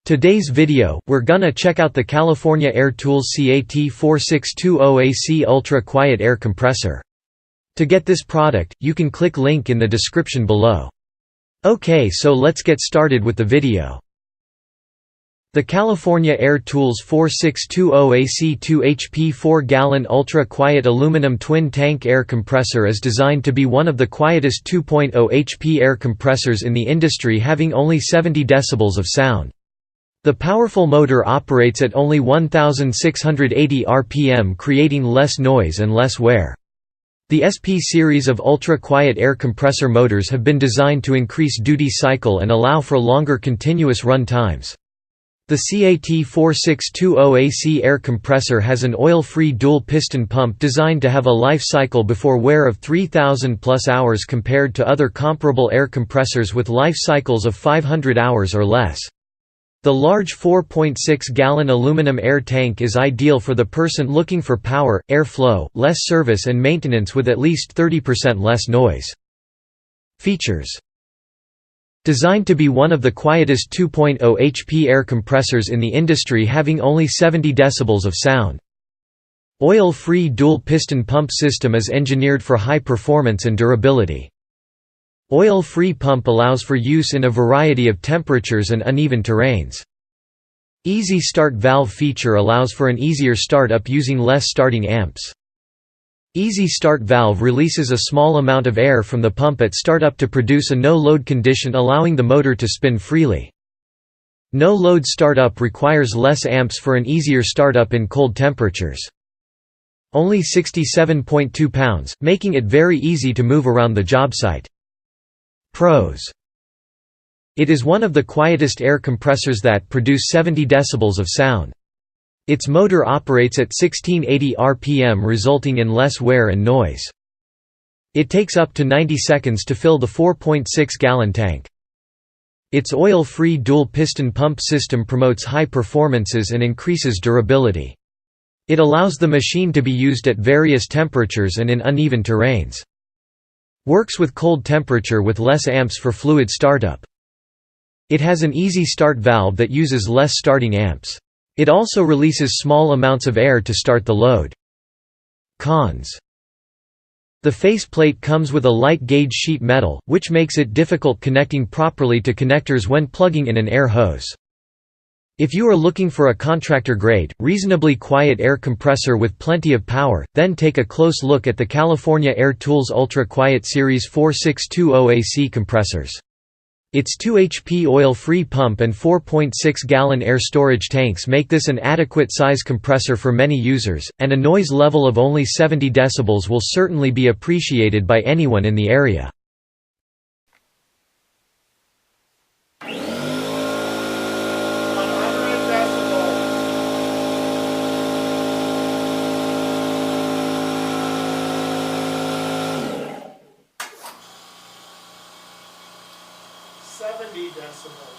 Today's video, we're gonna check out the California Air Tools CAT4620AC Ultra Quiet Air Compressor. To get this product, you can click link in the description below. Okay, so let's get started with the video. The California Air Tools 4620AC 2 HP 4-gallon ultra-quiet aluminum twin-tank air compressor is designed to be one of the quietest 2.0 HP air compressors in the industry, having only 70 decibels of sound. The powerful motor operates at only 1,680 RPM, creating less noise and less wear. The SP series of ultra-quiet air compressor motors have been designed to increase duty cycle and allow for longer continuous run times. The CAT4620AC air compressor has an oil-free dual-piston pump designed to have a life cycle before wear of 3,000 plus hours compared to other comparable air compressors with life cycles of 500 hours or less. The large 4.6-gallon aluminum air tank is ideal for the person looking for power, airflow, less service and maintenance with at least 30% less noise. Features: designed to be one of the quietest 2.0 HP air compressors in the industry, having only 70 decibels of sound. Oil-free dual-piston pump system is engineered for high performance and durability. Oil-free pump allows for use in a variety of temperatures and uneven terrains. Easy start valve feature allows for an easier start-up using less starting amps. Easy start valve releases a small amount of air from the pump at startup to produce a no-load condition, allowing the motor to spin freely. No-load startup requires less amps for an easier startup in cold temperatures. Only 67.2 pounds, making it very easy to move around the job site. Pros: it is one of the quietest air compressors that produce 70 decibels of sound. Its motor operates at 1680 RPM, resulting in less wear and noise. It takes up to 90 seconds to fill the 4.6-gallon tank. Its oil-free dual-piston pump system promotes high performances and increases durability. It allows the machine to be used at various temperatures and in uneven terrains. Works with cold temperature with less amps for fluid startup. It has an easy start valve that uses less starting amps. It also releases small amounts of air to start the load. Cons: the faceplate comes with a light gauge sheet metal, which makes it difficult connecting properly to connectors when plugging in an air hose. If you are looking for a contractor-grade, reasonably quiet air compressor with plenty of power, then take a close look at the California Air Tools Ultra Quiet Series 4620AC compressors. Its 2 HP oil-free pump and 4.6-gallon air storage tanks make this an adequate size compressor for many users, and a noise level of only 70 decibels will certainly be appreciated by anyone in the area. Decibels.